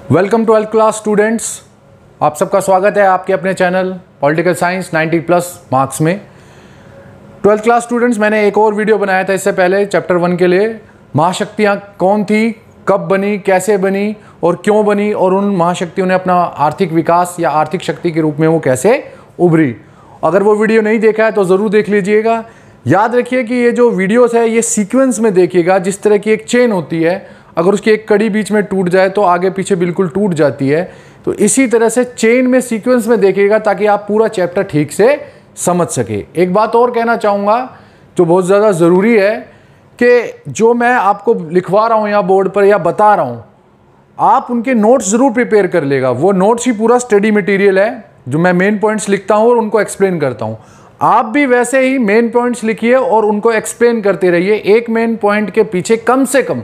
Welcome to 12th class students. आप सबका स्वागत है आपके अपने चैनल पॉलिटिकल साइंस 90+ मार्क्स में। 12th क्लास स्टूडेंट्स, मैंने एक और वीडियो बनाया था इससे पहले चैप्टर 1 के लिए। महाशक्तियाँ कौन थी, कब बनी, कैसे बनी और क्यों बनी, और उन महाशक्तियों ने अपना आर्थिक विकास या आर्थिक शक्ति के रूप में वो कैसे उभरी। अगर वो वीडियो नहीं देखा है तो ज़रूर देख लीजिएगा। याद रखिए कि ये जो वीडियोस है ये सीक्वेंस में देखिएगा। जिस तरह की एक चेन होती है, अगर उसकी एक कड़ी बीच में टूट जाए तो आगे पीछे बिल्कुल टूट जाती है। तो इसी तरह से चेन में, सीक्वेंस में देखिएगा ताकि आप पूरा चैप्टर ठीक से समझ सके। एक बात और कहना चाहूँगा जो बहुत ज़्यादा ज़रूरी है कि जो मैं आपको लिखवा रहा हूँ या बोर्ड पर या बता रहा हूँ, आप उनके नोट्स ज़रूर प्रिपेयर कर लेगा। वो नोट्स ही पूरा स्टडी मटेरियल है जो मैं मेन पॉइंट्स लिखता हूँ और उनको एक्सप्लेन करता हूँ। आप भी वैसे ही मेन पॉइंट्स लिखिए और उनको एक्सप्लेन करते रहिए। एक मेन पॉइंट के पीछे कम से कम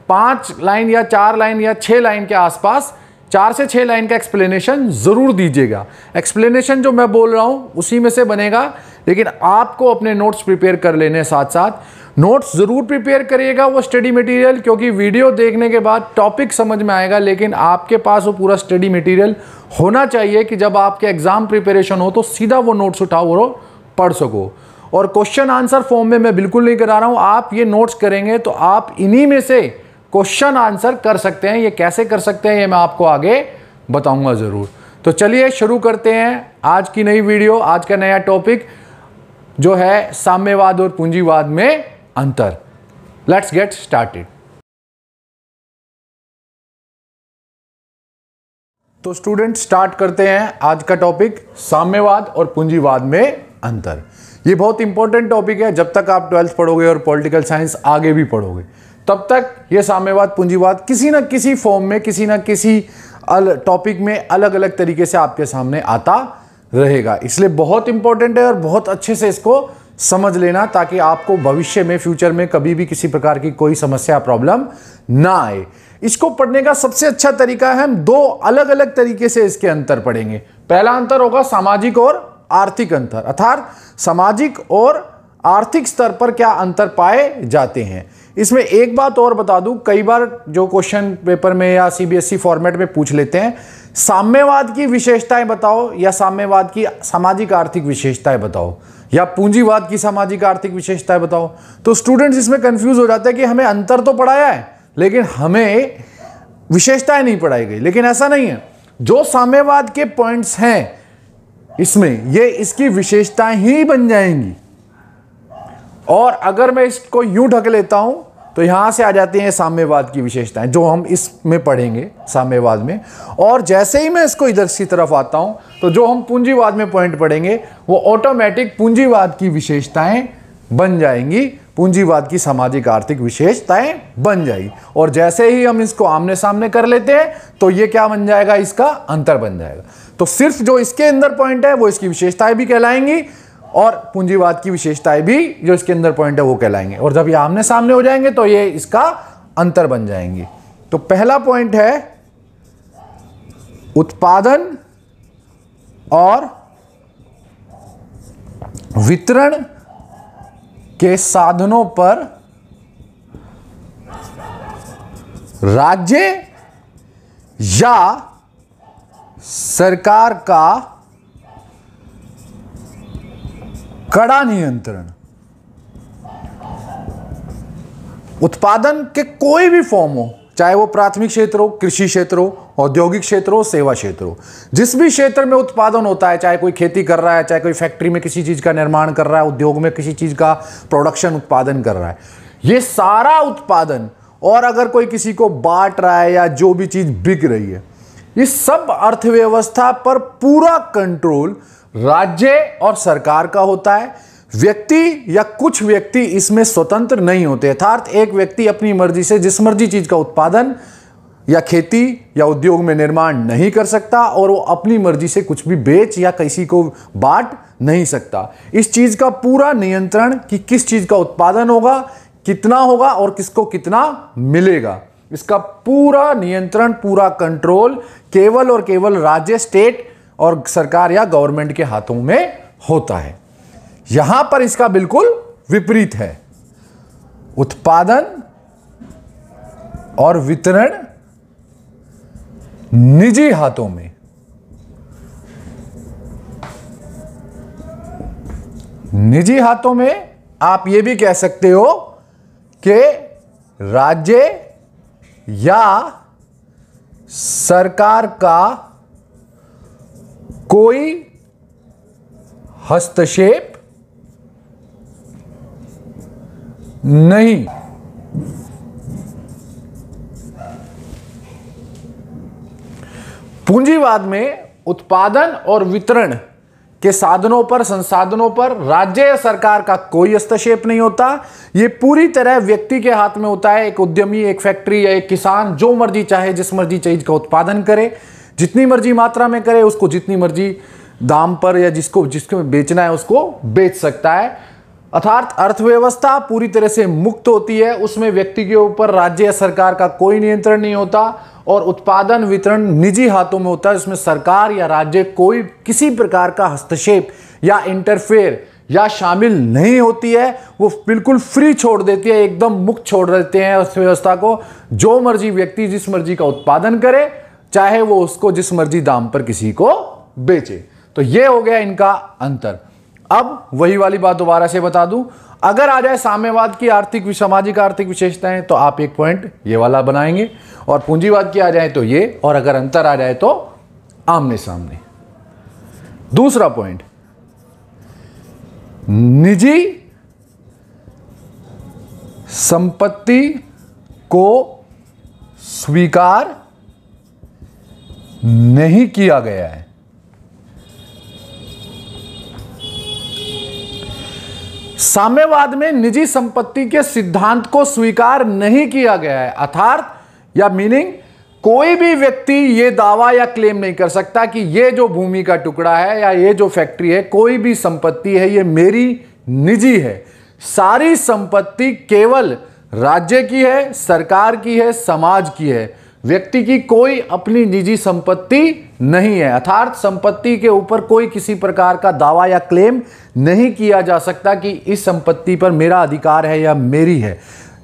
5 लाइन या 4 लाइन या 6 लाइन के आसपास 4 से 6 लाइन का एक्सप्लेनेशन ज़रूर दीजिएगा। एक्सप्लेनेशन जो मैं बोल रहा हूँ उसी में से बनेगा, लेकिन आपको अपने नोट्स प्रिपेयर कर लेने साथ साथ नोट्स ज़रूर प्रिपेयर करिएगा वो स्टडी मटेरियल, क्योंकि वीडियो देखने के बाद टॉपिक समझ में आएगा, लेकिन आपके पास वो पूरा स्टडी मटेरियल होना चाहिए कि जब आपके एग्ज़ाम प्रिपरेशन हो तो सीधा वो नोट्स उठाओ और पढ़ सको। और क्वेश्चन आंसर फॉर्म में मैं बिल्कुल नहीं करा रहा हूँ। आप ये नोट्स करेंगे तो आप इन्हीं में से क्वेश्चन आंसर कर सकते हैं। ये कैसे कर सकते हैं ये मैं आपको आगे बताऊंगा ज़रूर। तो चलिए शुरू करते हैं आज की नई वीडियो। आज का नया टॉपिक जो है साम्यवाद और पूंजीवाद में अंतर। Let's get started. तो स्टूडेंट स्टार्ट करते हैं आज का टॉपिक साम्यवाद और पूंजीवाद में अंतर। ये बहुत इंपॉर्टेंट टॉपिक है। जब तक आप 12th पढ़ोगे और पॉलिटिकल साइंस आगे भी पढ़ोगे तब तक ये साम्यवाद पूंजीवाद किसी ना किसी फॉर्म में, किसी ना किसी टॉपिक में अलग अलग तरीके से आपके सामने आता रहेगा। इसलिए बहुत इंपॉर्टेंट है और बहुत अच्छे से इसको समझ लेना ताकि आपको भविष्य में, फ्यूचर में कभी भी किसी प्रकार की कोई समस्या, प्रॉब्लम ना आए। इसको पढ़ने का सबसे अच्छा तरीका है, हम 2 अलग अलग तरीके से इसके अंतर पढ़ेंगे। पहला अंतर होगा सामाजिक और आर्थिक अंतर, अर्थात सामाजिक और आर्थिक स्तर पर क्या अंतर पाए जाते हैं। इसमें एक बात और बता दूं, कई बार जो क्वेश्चन पेपर में या सीबीएसई फॉर्मेट में पूछ लेते हैं, साम्यवाद की विशेषताएं बताओ या साम्यवाद की सामाजिक आर्थिक विशेषताएं बताओ या पूंजीवाद की सामाजिक आर्थिक विशेषताएं बताओ। तो स्टूडेंट्स इसमें कंफ्यूज हो जाते हैं कि हमें अंतर तो पढ़ाया है लेकिन हमें विशेषताएं नहीं पढ़ाई गई। लेकिन ऐसा नहीं है, जो साम्यवाद के पॉइंट्स हैं इसमें ये इसकी विशेषताएं ही बन जाएंगी। और अगर मैं इसको यूं ढक लेता हूं तो यहां से आ जाती हैं साम्यवाद की विशेषताएं जो हम इसमें पढ़ेंगे साम्यवाद में। और जैसे ही मैं इसको इधर की तरफ आता हूं तो जो हम पूंजीवाद में पॉइंट पढ़ेंगे वो ऑटोमेटिक पूंजीवाद की विशेषताएं बन जाएंगी, पूंजीवाद की सामाजिक आर्थिक विशेषताएं बन जाएगी। और जैसे ही हम इसको आमने सामने कर लेते हैं तो ये क्या बन जाएगा, इसका अंतर बन जाएगा। तो सिर्फ जो इसके अंदर पॉइंट है वो इसकी विशेषताएं भी कहलाएंगी और पूंजीवाद की विशेषताएं भी जो इसके अंदर पॉइंट है वो कहलाएंगे। और जब ये आमने सामने हो जाएंगे तो ये इसका अंतर बन जाएंगे। तो पहला पॉइंट है उत्पादन और वितरण के साधनों पर राज्य या सरकार का कड़ा नियंत्रण। उत्पादन के कोई भी फॉर्म हो, चाहे वो प्राथमिक क्षेत्र हो, कृषि क्षेत्र हो, औद्योगिक क्षेत्र हो, सेवा क्षेत्र हो, जिस भी क्षेत्र में उत्पादन होता है, चाहे कोई खेती कर रहा है, चाहे कोई फैक्ट्री में किसी चीज का निर्माण कर रहा है, उद्योग में किसी चीज का प्रोडक्शन उत्पादन कर रहा है, ये सारा उत्पादन, और अगर कोई किसी को बांट रहा है या जो भी चीज बिक रही है, ये सब अर्थव्यवस्था पर पूरा कंट्रोल राज्य और सरकार का होता है। व्यक्ति या कुछ व्यक्ति इसमें स्वतंत्र नहीं होते, अर्थात एक व्यक्ति अपनी मर्जी से जिस मर्जी चीज का उत्पादन या खेती या उद्योग में निर्माण नहीं कर सकता और वो अपनी मर्जी से कुछ भी बेच या किसी को बांट नहीं सकता। इस चीज का पूरा नियंत्रण कि किस चीज का उत्पादन होगा, कितना होगा और किसको कितना मिलेगा, इसका पूरा नियंत्रण, पूरा कंट्रोल केवल और केवल राज्य, स्टेट और सरकार या गवर्नमेंट के हाथों में होता है। यहां पर इसका बिल्कुल विपरीत है। उत्पादन और वितरण निजी हाथों में, निजी हाथों में आप ये भी कह सकते हो कि राज्य या सरकार का कोई हस्तक्षेप नहीं। पूंजीवाद में उत्पादन और वितरण के साधनों पर, संसाधनों पर राज्य या सरकार का कोई हस्तक्षेप नहीं होता। यह पूरी तरह व्यक्ति के हाथ में होता है। एक उद्यमी, एक फैक्ट्री या एक किसान जो मर्जी चाहे, जिस मर्जी चीज का उत्पादन करे, जितनी मर्जी मात्रा में करे, उसको जितनी मर्जी दाम पर या जिसको बेचना है उसको बेच सकता है। अर्थात अर्थव्यवस्था पूरी तरह से मुक्त होती है, उसमें व्यक्ति के ऊपर राज्य या सरकार का कोई नियंत्रण नहीं होता और उत्पादन वितरण निजी हाथों में होता है, जिसमें सरकार या राज्य कोई किसी प्रकार का हस्तक्षेप या इंटरफेयर या शामिल नहीं होती है। वो बिल्कुल फ्री छोड़ देती है, एकदम मुक्त छोड़ देते हैं अर्थव्यवस्था को। जो मर्जी व्यक्ति जिस मर्जी का उत्पादन करे, चाहे वो उसको जिस मर्जी दाम पर किसी को बेचे। तो ये हो गया इनका अंतर। अब वही वाली बात दोबारा से बता दूं, अगर आ जाए साम्यवाद की आर्थिक सामाजिक आर्थिक विशेषताएं तो आप एक पॉइंट ये वाला बनाएंगे, और पूंजीवाद की आ जाए तो ये, और अगर अंतर आ जाए तो आमने सामने। दूसरा पॉइंट, निजी संपत्ति को स्वीकार नहीं किया गया है। साम्यवाद में निजी संपत्ति के सिद्धांत को स्वीकार नहीं किया गया है। अर्थात या मीनिंग, कोई भी व्यक्ति यह दावा या क्लेम नहीं कर सकता कि यह जो भूमि का टुकड़ा है या ये जो फैक्ट्री है, कोई भी संपत्ति है, ये मेरी निजी है। सारी संपत्ति केवल राज्य की है, सरकार की है, समाज की है। व्यक्ति की कोई अपनी निजी संपत्ति नहीं है। अर्थात संपत्ति के ऊपर कोई किसी प्रकार का दावा या क्लेम नहीं किया जा सकता कि इस संपत्ति पर मेरा अधिकार है या मेरी है।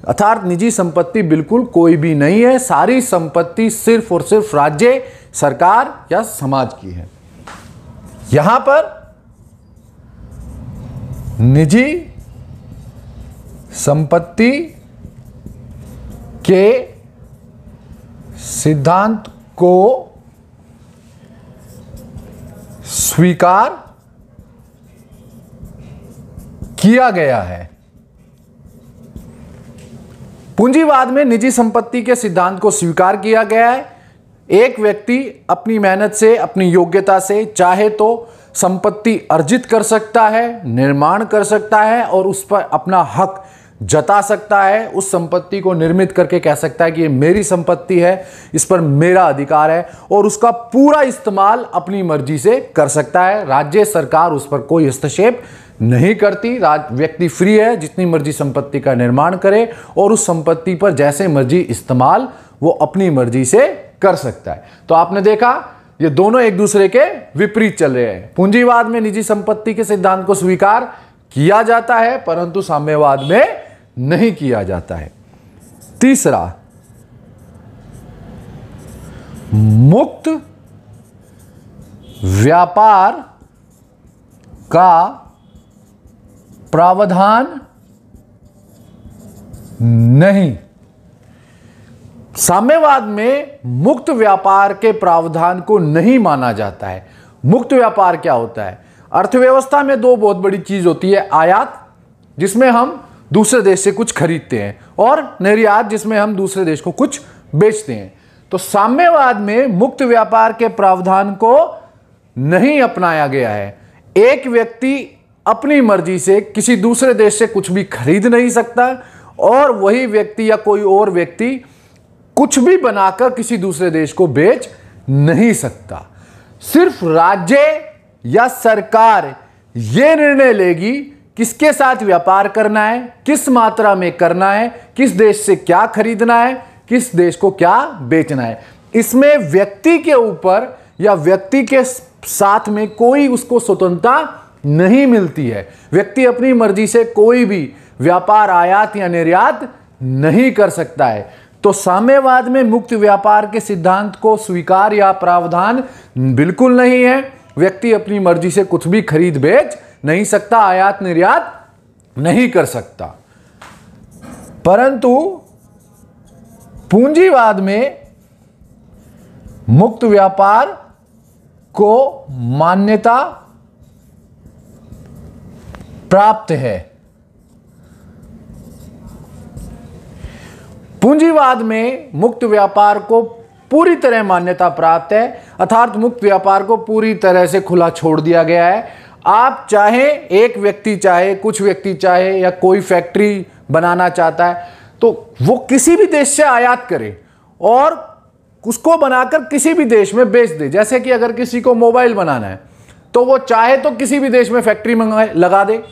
अर्थात निजी संपत्ति बिल्कुल कोई भी नहीं है। सारी संपत्ति सिर्फ और सिर्फ राज्य, सरकार या समाज की है। यहां पर निजी संपत्ति के सिद्धांत को स्वीकार किया गया है। पूंजीवाद में निजी संपत्ति के सिद्धांत को स्वीकार किया गया है। एक व्यक्ति अपनी मेहनत से, अपनी योग्यता से चाहे तो संपत्ति अर्जित कर सकता है, निर्माण कर सकता है और उस पर अपना हक जता सकता है। उस संपत्ति को निर्मित करके कह सकता है कि ये मेरी संपत्ति है, इस पर मेरा अधिकार है, और उसका पूरा इस्तेमाल अपनी मर्जी से कर सकता है। राज्य सरकार उस पर कोई हस्तक्षेप नहीं करती। व्यक्ति फ्री है, जितनी मर्जी संपत्ति का निर्माण करे और उस संपत्ति पर जैसे मर्जी इस्तेमाल वो अपनी मर्जी से कर सकता है। तो आपने देखा ये दोनों एक दूसरे के विपरीत चल रहे हैं। पूंजीवाद में निजी संपत्ति के सिद्धांत को स्वीकार किया जाता है, परंतु साम्यवाद में नहीं किया जाता है। तीसरा, मुक्त व्यापार का प्रावधान नहीं। साम्यवाद में मुक्त व्यापार के प्रावधान को नहीं माना जाता है। मुक्त व्यापार क्या होता है? अर्थव्यवस्था में दो बहुत बड़ी चीज होती है, आयात जिसमें हम दूसरे देश से कुछ खरीदते हैं और निर्यात जिसमें हम दूसरे देश को कुछ बेचते हैं। तो साम्यवाद में मुक्त व्यापार के प्रावधान को नहीं अपनाया गया है। एक व्यक्ति अपनी मर्जी से किसी दूसरे देश से कुछ भी खरीद नहीं सकता और वही व्यक्ति या कोई और व्यक्ति कुछ भी बनाकर किसी दूसरे देश को बेच नहीं सकता। सिर्फ राज्य या सरकार यह निर्णय लेगी किसके साथ व्यापार करना है, किस मात्रा में करना है, किस देश से क्या खरीदना है, किस देश को क्या बेचना है। इसमें व्यक्ति के ऊपर या व्यक्ति के साथ में कोई उसको स्वतंत्रता नहीं मिलती है। व्यक्ति अपनी मर्जी से कोई भी व्यापार, आयात या निर्यात नहीं कर सकता है। तो साम्यवाद में मुक्त व्यापार के सिद्धांत को स्वीकार या प्रावधान बिल्कुल नहीं है। व्यक्ति अपनी मर्जी से कुछ भी खरीद बेच नहीं सकता, आयात निर्यात नहीं कर सकता। परंतु पूंजीवाद में मुक्त व्यापार को मान्यता प्राप्त है। पूंजीवाद में मुक्त व्यापार को पूरी तरह मान्यता प्राप्त है, अर्थात मुक्त व्यापार को पूरी तरह से खुला छोड़ दिया गया है। आप चाहे, एक व्यक्ति चाहे, कुछ व्यक्ति चाहे, या कोई फैक्ट्री बनाना चाहता है तो वो किसी भी देश से आयात करे और उसको बनाकर किसी भी देश में बेच दे। जैसे कि अगर किसी को मोबाइल बनाना है तो वो चाहे तो किसी भी देश में फैक्ट्री मंगाए, लगा दे।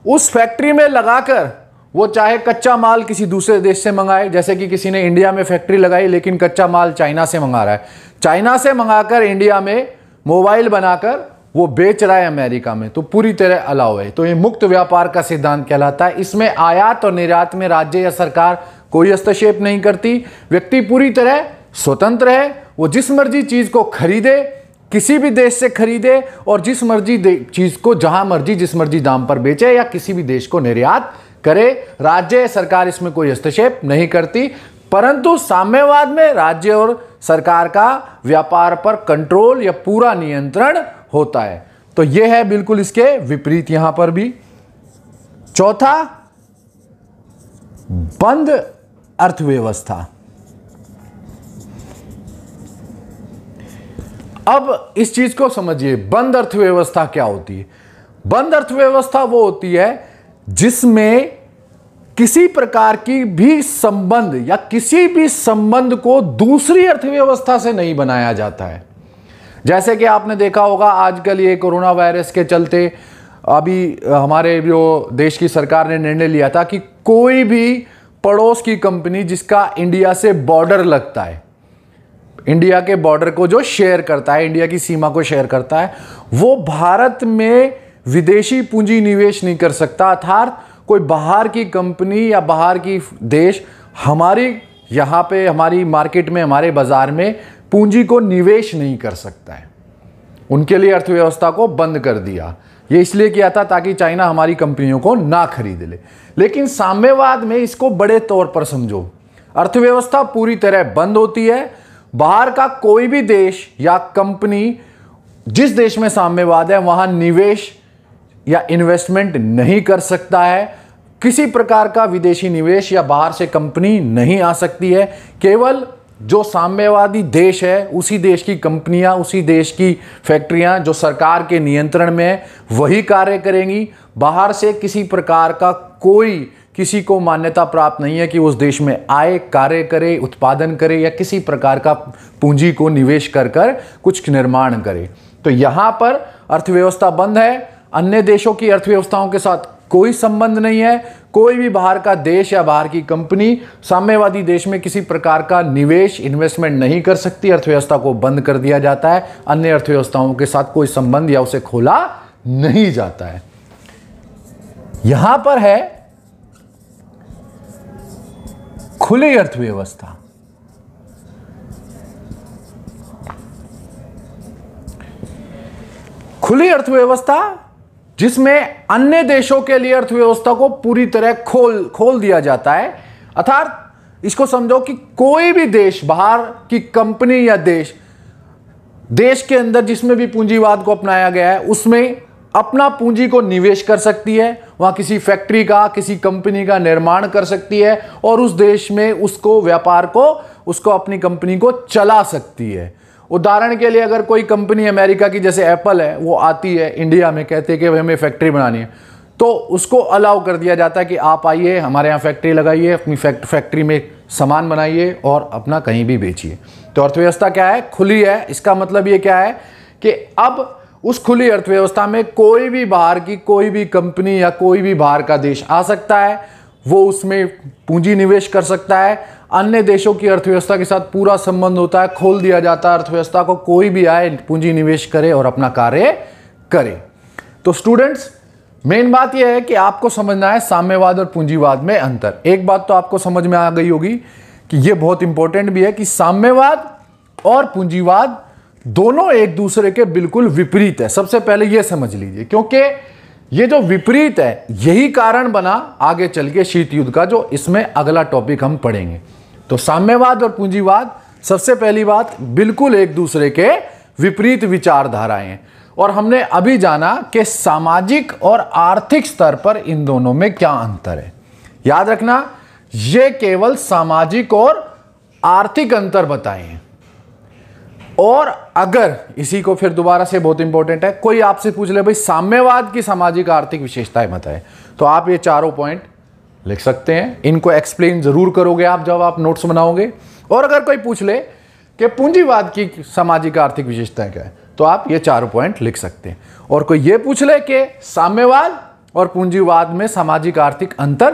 उस फैक्ट्री में लगाकर वो चाहे कच्चा माल किसी दूसरे देश से मंगाए, जैसे कि किसी ने इंडिया में फैक्ट्री लगाई लेकिन कच्चा माल चाइना से मंगा रहा है, चाइना से मंगाकर इंडिया में मोबाइल बनाकर वो बेच रहा है अमेरिका में, तो पूरी तरह अलाउ है। तो ये मुक्त व्यापार का सिद्धांत कहलाता है। इसमें आयात और निर्यात में राज्य या सरकार कोई हस्तक्षेप नहीं करती। व्यक्ति पूरी तरह स्वतंत्र है, वो जिस मर्जी चीज को खरीदे, किसी भी देश से खरीदे और जिस मर्जी चीज को जहां मर्जी जिस मर्जी दाम पर बेचे या किसी भी देश को निर्यात करे। राज्य सरकार इसमें कोई हस्तक्षेप नहीं करती। परंतु साम्यवाद में राज्य और सरकार का व्यापार पर कंट्रोल या पूरा नियंत्रण होता है। तो यह है बिल्कुल इसके विपरीत यहां पर भी। चौथा, बंद अर्थव्यवस्था। अब इस चीज को समझिए, बंद अर्थव्यवस्था क्या होती है। बंद अर्थव्यवस्था वो होती है जिसमें किसी प्रकार की भी संबंध या किसी भी संबंध को दूसरी अर्थव्यवस्था से नहीं बनाया जाता है। जैसे कि आपने देखा होगा आजकल ये कोरोना वायरस के चलते अभी हमारे जो देश की सरकार ने निर्णय लिया था कि कोई भी पड़ोस की कंपनी जिसका इंडिया से बॉर्डर लगता है, इंडिया के बॉर्डर को जो शेयर करता है, इंडिया की सीमा को शेयर करता है, वो भारत में विदेशी पूंजी निवेश नहीं कर सकता। अर्थात कोई बाहर की कंपनी या बाहर की देश हमारी यहाँ पे हमारी मार्केट में, हमारे बाजार में पूंजी को निवेश नहीं कर सकता है। उनके लिए अर्थव्यवस्था को बंद कर दिया। ये इसलिए किया था ताकि चाइना हमारी कंपनियों को ना खरीद ले। लेकिन साम्यवाद में इसको बड़े तौर पर समझो, अर्थव्यवस्था पूरी तरह बंद होती है। बाहर का कोई भी देश या कंपनी जिस देश में साम्यवाद है वहां निवेश या इन्वेस्टमेंट नहीं कर सकता है। किसी प्रकार का विदेशी निवेश या बाहर से कंपनी नहीं आ सकती है। केवल जो साम्यवादी देश है उसी देश की कंपनियां, उसी देश की फैक्ट्रियां जो सरकार के नियंत्रण में है वही कार्य करेंगी। बाहर से किसी प्रकार का कोई किसी को मान्यता प्राप्त नहीं है कि उस देश में आए, कार्य करे, उत्पादन करे या किसी प्रकार का पूंजी को निवेश कर कर कुछ निर्माण करे। तो यहां पर अर्थव्यवस्था बंद है। अन्य देशों की अर्थव्यवस्थाओं के साथ कोई संबंध नहीं है। कोई भी बाहर का देश या बाहर की कंपनी साम्यवादी देश में किसी प्रकार का निवेश, इन्वेस्टमेंट नहीं कर सकती। अर्थव्यवस्था को बंद कर दिया जाता है। अन्य अर्थव्यवस्थाओं के साथ कोई संबंध या उसे खोला नहीं जाता है। यहां पर है खुली अर्थव्यवस्था। खुली अर्थव्यवस्था जिसमें अन्य देशों के लिए अर्थव्यवस्था को पूरी तरह खोल दिया जाता है। अर्थात इसको समझो कि कोई भी देश, बाहर की कंपनी या देश के अंदर जिसमें भी पूंजीवाद को अपनाया गया है उसमें अपना पूंजी को निवेश कर सकती है। वहां किसी फैक्ट्री का, किसी कंपनी का निर्माण कर सकती है और उस देश में उसको व्यापार को, उसको अपनी कंपनी को चला सकती है। उदाहरण के लिए अगर कोई कंपनी अमेरिका की जैसे एप्पल है, वो आती है इंडिया में, कहते हैं कि हमें फैक्ट्री बनानी है, तो उसको अलाउ कर दिया जाता है कि आप आइए, हमारे यहाँ फैक्ट्री लगाइए, अपनी फैक्ट्री में सामान बनाइए और अपना कहीं भी बेचिए। तो अर्थव्यवस्था क्या है? खुली है। इसका मतलब ये क्या है कि अब उस खुली अर्थव्यवस्था में कोई भी बाहर की कोई भी कंपनी या कोई भी बाहर का देश आ सकता है, वो उसमें पूंजी निवेश कर सकता है। अन्य देशों की अर्थव्यवस्था के साथ पूरा संबंध होता है, खोल दिया जाता है अर्थव्यवस्था को, कोई भी आए, पूंजी निवेश करे और अपना कार्य करे। तो स्टूडेंट्स, मेन बात यह है कि आपको समझना है साम्यवाद और पूंजीवाद में अंतर। एक बात तो आपको समझ में आ गई होगी कि ये बहुत इंपॉर्टेंट भी है कि साम्यवाद और पूंजीवाद दोनों एक दूसरे के बिल्कुल विपरीत है। सबसे पहले ये समझ लीजिए, क्योंकि ये जो विपरीत है यही कारण बना आगे चल के शीत युद्ध का, जो इसमें अगला टॉपिक हम पढ़ेंगे। तो साम्यवाद और पूंजीवाद, सबसे पहली बात, बिल्कुल एक दूसरे के विपरीत विचारधाराएं हैं। और हमने अभी जाना कि सामाजिक और आर्थिक स्तर पर इन दोनों में क्या अंतर है। याद रखना, ये केवल सामाजिक और आर्थिक अंतर बताए हैं। और अगर इसी को फिर दोबारा से, बहुत इंपॉर्टेंट है, कोई आपसे पूछ ले भाई साम्यवाद की सामाजिक आर्थिक विशेषताएं बताएं, तो आप ये चारों पॉइंट लिख सकते हैं। इनको एक्सप्लेन जरूर करोगे आप जब आप नोट्स बनाओगे। और अगर कोई पूछ ले कि पूंजीवाद की सामाजिक आर्थिक विशेषताएं क्या है, तो आप ये चारों पॉइंट लिख सकते हैं। और कोई ये पूछ ले कि साम्यवाद और पूंजीवाद में सामाजिक आर्थिक अंतर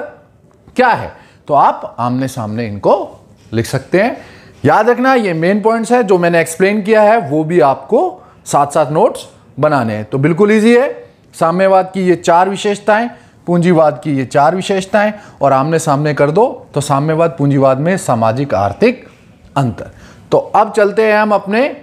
क्या है, तो आप आमने सामने इनको लिख सकते हैं। याद रखना, ये मेन पॉइंट्स है जो मैंने एक्सप्लेन किया है, वो भी आपको साथ साथ नोट्स बनाने हैं। तो बिल्कुल इजी है। साम्यवाद की ये 4 विशेषताएं, पूंजीवाद की ये 4 विशेषताएं, और आमने सामने कर दो तो साम्यवाद पूंजीवाद में सामाजिक आर्थिक अंतर। तो अब चलते हैं हम अपने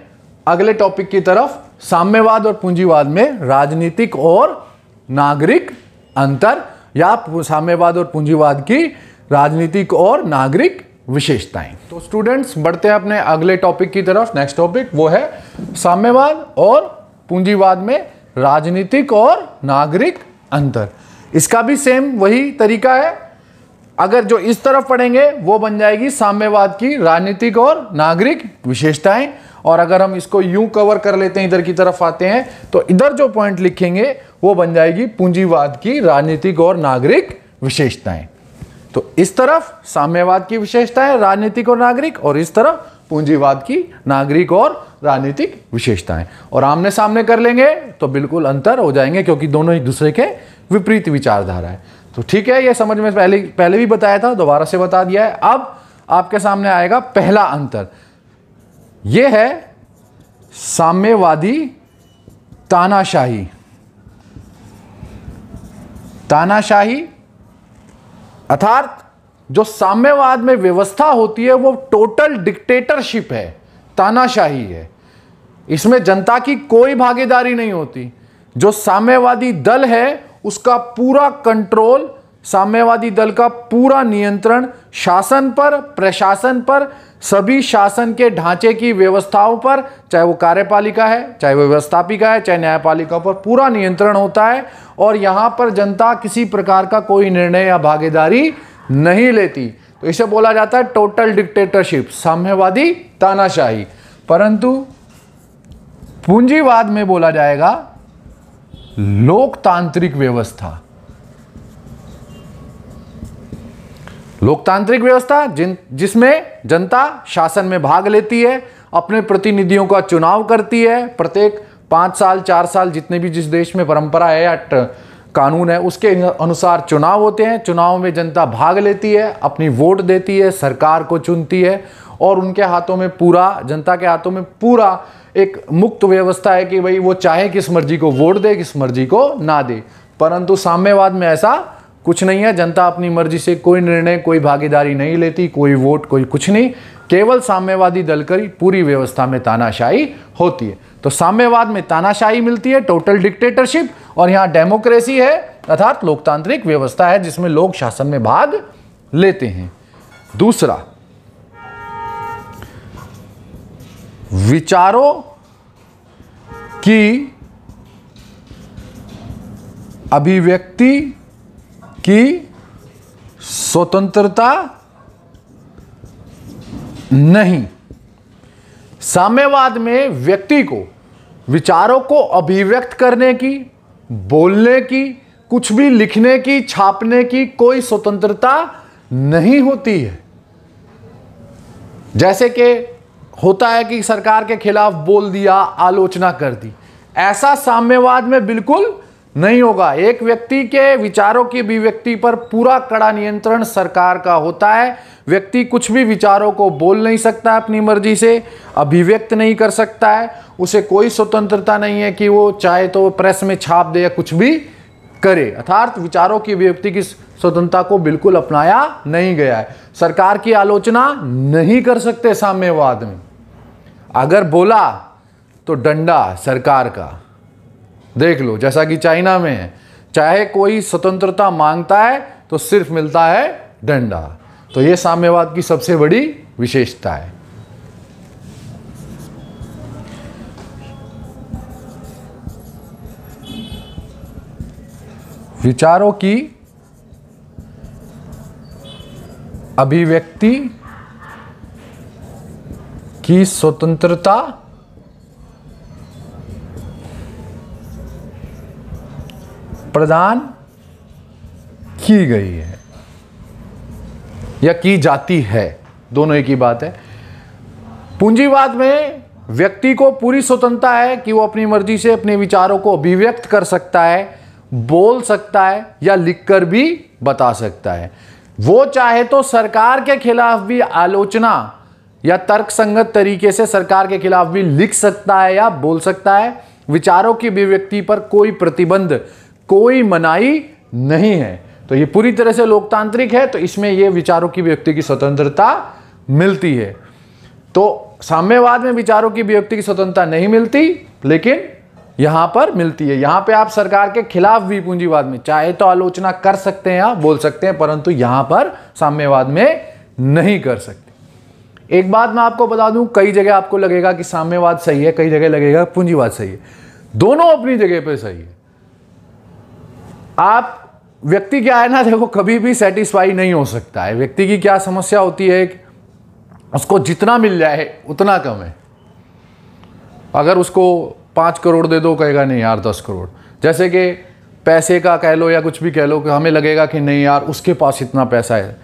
अगले टॉपिक की तरफ, साम्यवाद और पूंजीवाद में राजनीतिक और नागरिक अंतर, या साम्यवाद और पूंजीवाद की राजनीतिक और नागरिक विशेषताएं। तो स्टूडेंट्स, बढ़ते हैं अपने अगले टॉपिक की तरफ। नेक्स्ट टॉपिक वो है साम्यवाद और पूंजीवाद में राजनीतिक और नागरिक अंतर। इसका भी सेम वही तरीका है। अगर जो इस तरफ पढ़ेंगे वो बन जाएगी साम्यवाद की राजनीतिक और नागरिक विशेषताएं, और अगर हम इसको यूं कवर कर लेते हैं, इधर की तरफ आते हैं, तो इधर जो पॉइंट लिखेंगे वो बन जाएगी पूंजीवाद की राजनीतिक और नागरिक विशेषताएं। तो इस तरफ साम्यवाद की विशेषताएं राजनीतिक और नागरिक, और इस तरफ पूंजीवाद की नागरिक और राजनीतिक विशेषताएं, और आमने सामने कर लेंगे तो बिल्कुल अंतर हो जाएंगे, क्योंकि दोनों एक दूसरे के विपरीत विचारधारा है। तो ठीक है, ये समझ में पहले भी बताया था, दोबारा से बता दिया है। अब आपके सामने आएगा पहला अंतर, यह है साम्यवादी तानाशाही। तानाशाही अर्थात जो साम्यवाद में व्यवस्था होती है वो टोटल डिक्टेटरशिप है, तानाशाही है। इसमें जनता की कोई भागीदारी नहीं होती। जो साम्यवादी दल है उसका पूरा कंट्रोल, साम्यवादी दल का पूरा नियंत्रण शासन पर, प्रशासन पर, सभी शासन के ढांचे की व्यवस्थाओं पर, चाहे वो कार्यपालिका है, चाहे वो व्यवस्थापिका है, चाहे न्यायपालिका पर पूरा नियंत्रण होता है। और यहां पर जनता किसी प्रकार का कोई निर्णय या भागीदारी नहीं लेती। तो इसे बोला जाता है टोटल डिक्टेटरशिप, साम्यवादी तानाशाही। परंतु पूंजीवाद में बोला जाएगा लोकतांत्रिक व्यवस्था। लोकतांत्रिक व्यवस्था जिसमें जनता शासन में भाग लेती है, अपने प्रतिनिधियों का चुनाव करती है। प्रत्येक 5 साल 4 साल जितने भी जिस देश में परंपरा है या कानून है उसके अनुसार चुनाव होते हैं। चुनाव में जनता भाग लेती है, अपनी वोट देती है, सरकार को चुनती है, और उनके हाथों में पूरा, जनता के हाथों में पूरा एक मुक्त व्यवस्था है कि भाई वो चाहे किस मर्जी को वोट दे, किस मर्जी को ना दे। परंतु साम्यवाद में ऐसा कुछ नहीं है। जनता अपनी मर्जी से कोई निर्णय, कोई भागीदारी नहीं लेती, कोई वोट, कोई कुछ नहीं। केवल साम्यवादी दल की पूरी व्यवस्था में तानाशाही होती है। तो साम्यवाद में तानाशाही मिलती है, टोटल डिक्टेटरशिप, और यहाँ डेमोक्रेसी है अर्थात लोकतांत्रिक व्यवस्था है जिसमें लोग शासन में भाग लेते हैं। दूसरा, विचारों की अभिव्यक्ति की स्वतंत्रता नहीं। साम्यवाद में व्यक्ति को विचारों को अभिव्यक्त करने की, बोलने की, कुछ भी लिखने की, छापने की कोई स्वतंत्रता नहीं होती है। जैसे कि होता है कि सरकार के खिलाफ बोल दिया, आलोचना कर दी, ऐसा साम्यवाद में बिल्कुल नहीं होगा। एक व्यक्ति के विचारों की अभिव्यक्ति पर पूरा कड़ा नियंत्रण सरकार का होता है। व्यक्ति कुछ भी विचारों को बोल नहीं सकता, अपनी मर्जी से अभिव्यक्त नहीं कर सकता है। उसे कोई स्वतंत्रता नहीं है कि वो चाहे तो प्रेस में छाप दे या कुछ भी करे। अर्थात विचारों की अभिव्यक्ति की स्वतंत्रता को बिल्कुल अपनाया नहीं गया है। सरकार की आलोचना नहीं कर सकते साम्यवाद में, अगर बोला तो डंडा सरकार का। देख लो, जैसा कि चाइना में है, चाहे कोई स्वतंत्रता मांगता है तो सिर्फ मिलता है डंडा। तो यह साम्यवाद की सबसे बड़ी विशेषता है। विचारों की अभिव्यक्ति की स्वतंत्रता प्रदान की गई है या की जाती है, दोनों एक ही बात है। पूंजीवाद में व्यक्ति को पूरी स्वतंत्रता है कि वो अपनी मर्जी से अपने विचारों को अभिव्यक्त कर सकता है, बोल सकता है या लिखकर भी बता सकता है। वो चाहे तो सरकार के खिलाफ भी आलोचना या तर्कसंगत तरीके से सरकार के खिलाफ भी लिख सकता है या बोल सकता है। विचारों की अभिव्यक्ति पर कोई प्रतिबंध, कोई मनाही नहीं है। तो ये पूरी तरह से लोकतांत्रिक है, तो इसमें ये विचारों की अभिव्यक्ति की स्वतंत्रता मिलती है। तो साम्यवाद में विचारों की अभिव्यक्ति की स्वतंत्रता नहीं मिलती, लेकिन यहां पर मिलती है। यहां पे आप सरकार के खिलाफ भी पूंजीवाद में चाहे तो आलोचना कर सकते हैं या बोल सकते हैं, परंतु यहां पर साम्यवाद में नहीं कर सकते। एक बात मैं आपको बता दूं, कई जगह आपको लगेगा कि साम्यवाद सही है, कई जगह लगेगा पूंजीवाद सही है। दोनों अपनी जगह पे सही है। आप व्यक्ति क्या है ना, देखो कभी भी सेटिस्फाई नहीं हो सकता है। व्यक्ति की क्या समस्या होती है, उसको जितना मिल जाए उतना कम है। अगर उसको 5 करोड़ दे दो, कहेगा नहीं यार 10 करोड़। जैसे कि पैसे का कह लो या कुछ भी कह लो, कि हमें लगेगा कि नहीं यार उसके पास इतना पैसा है,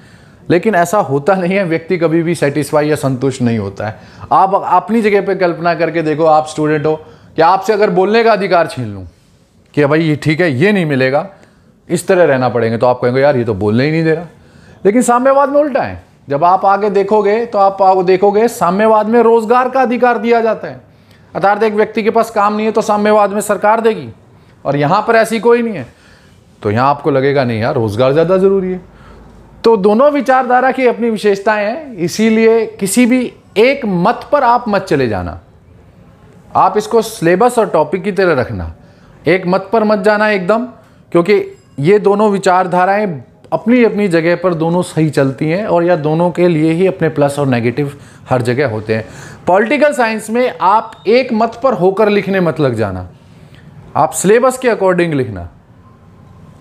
लेकिन ऐसा होता नहीं है। व्यक्ति कभी भी सेटिस्फाई या संतुष्ट नहीं होता है। आप अपनी जगह पे कल्पना करके देखो, आप स्टूडेंट हो, कि आपसे अगर बोलने का अधिकार छीन लूँ कि भाई ये ठीक है, ये नहीं मिलेगा, इस तरह रहना पड़ेगा, तो आप कहेंगे यार ये तो बोलने ही नहीं दे रहा। लेकिन साम्यवाद में उल्टा है। जब आप आगे देखोगे तो आप देखोगे साम्यवाद में रोजगार का अधिकार दिया जाता है। अर्थात एक व्यक्ति के पास काम नहीं है तो साम्यवाद में सरकार देगी, और यहां पर ऐसी कोई नहीं है, तो यहां आपको लगेगा नहीं यार रोजगार ज्यादा जरूरी है। तो दोनों विचारधारा की अपनी विशेषताएं हैं, इसीलिए किसी भी एक मत पर आप मत चले जाना। आप इसको सिलेबस और टॉपिक की तरह रखना, एक मत पर मत जाना एकदम, क्योंकि ये दोनों विचारधाराएं अपनी अपनी जगह पर दोनों सही चलती हैं, और यह दोनों के लिए ही अपने प्लस और नेगेटिव हर जगह होते हैं। पॉलिटिकल साइंस में आप एक मत पर होकर लिखने मत लग जाना, आप सिलेबस के अकॉर्डिंग लिखना,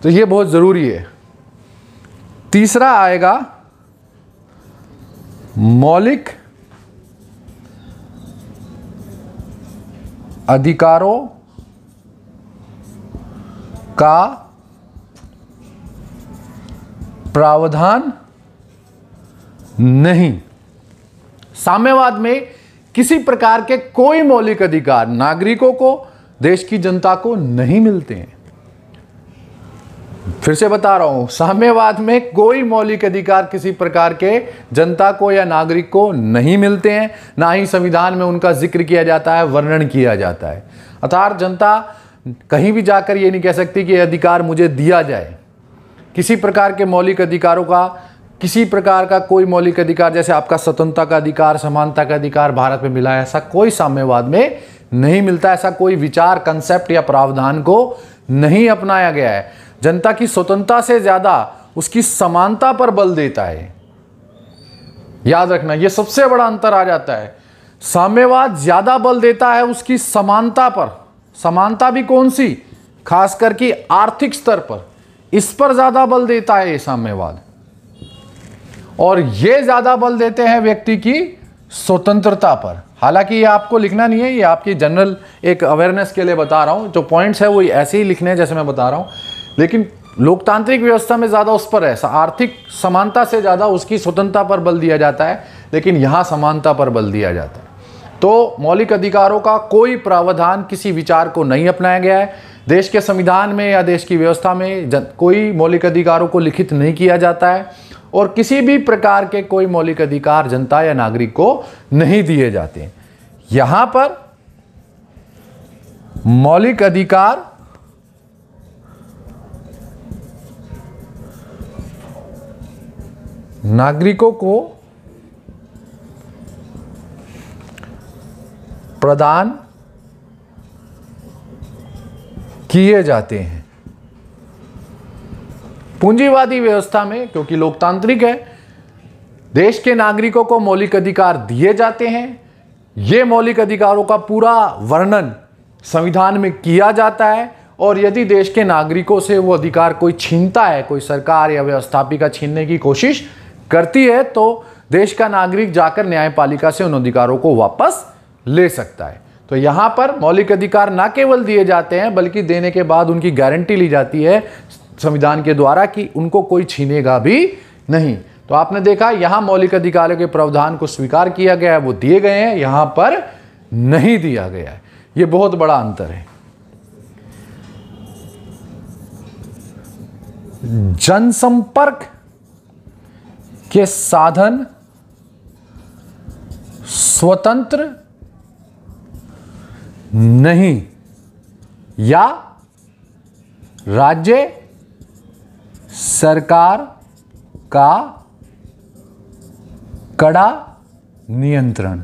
तो ये बहुत ज़रूरी है। तीसरा आएगा मौलिक अधिकारों का प्रावधान नहीं। साम्यवाद में किसी प्रकार के कोई मौलिक अधिकार नागरिकों को, देश की जनता को नहीं मिलते हैं। फिर से बता रहा हूं, साम्यवाद में कोई मौलिक अधिकार किसी प्रकार के जनता को या नागरिक को नहीं मिलते हैं, ना ही संविधान में उनका जिक्र किया जाता है, वर्णन किया जाता है। अर्थात जनता कहीं भी जाकर ये नहीं कह सकती कि यह अधिकार मुझे दिया जाए। किसी प्रकार के मौलिक अधिकारों का, किसी प्रकार का कोई मौलिक अधिकार, जैसे आपका स्वतंत्रता का अधिकार, समानता का अधिकार भारत में मिला है, ऐसा कोई साम्यवाद में नहीं मिलता। ऐसा कोई विचार, कंसेप्ट या प्रावधान को नहीं अपनाया गया है। जनता की स्वतंत्रता से ज्यादा उसकी समानता पर बल देता है। याद रखना, यह सबसे बड़ा अंतर आ जाता है। साम्यवाद ज्यादा बल देता है उसकी समानता पर। समानता भी कौन सी? खास करके आर्थिक स्तर पर, इस पर ज्यादा बल देता है ये साम्यवाद। और ये ज्यादा बल देते हैं व्यक्ति की स्वतंत्रता पर। हालांकि ये आपको लिखना नहीं है, ये आपकी जनरल एक अवेयरनेस के लिए बता रहा हूं। जो पॉइंट्स है वो ऐसे ही लिखने हैं जैसे मैं बता रहा हूं, लेकिन लोकतांत्रिक व्यवस्था में ज्यादा उस पर है, आर्थिक समानता से ज्यादा उसकी स्वतंत्रता पर बल दिया जाता है, लेकिन यहां समानता पर बल दिया जाता है। तो मौलिक अधिकारों का कोई प्रावधान किसी विचार को नहीं अपनाया गया है। देश के संविधान में या देश की व्यवस्था में कोई मौलिक अधिकारों को लिखित नहीं किया जाता है, और किसी भी प्रकार के कोई मौलिक अधिकार जनता या नागरिक को नहीं दिए जाते। यहां पर मौलिक अधिकार नागरिकों को प्रदान किए जाते हैं। पूंजीवादी व्यवस्था में, क्योंकि लोकतांत्रिक है, देश के नागरिकों को मौलिक अधिकार दिए जाते हैं। ये मौलिक अधिकारों का पूरा वर्णन संविधान में किया जाता है, और यदि देश के नागरिकों से वो अधिकार कोई छीनता है, कोई सरकार या व्यवस्थापिका छीनने की कोशिश करती है, तो देश का नागरिक जाकर न्यायपालिका से उन अधिकारों को वापस ले सकता है। तो यहां पर मौलिक अधिकार ना केवल दिए जाते हैं, बल्कि देने के बाद उनकी गारंटी ली जाती है संविधान के द्वारा कि उनको कोई छीनेगा भी नहीं। तो आपने देखा यहां मौलिक अधिकारों के प्रावधान को स्वीकार किया गया है, वो दिए गए हैं, यहां पर नहीं दिया गया है। ये बहुत बड़ा अंतर है। जनसंपर्क के साधन स्वतंत्र नहीं या राज्य सरकार का कड़ा नियंत्रण।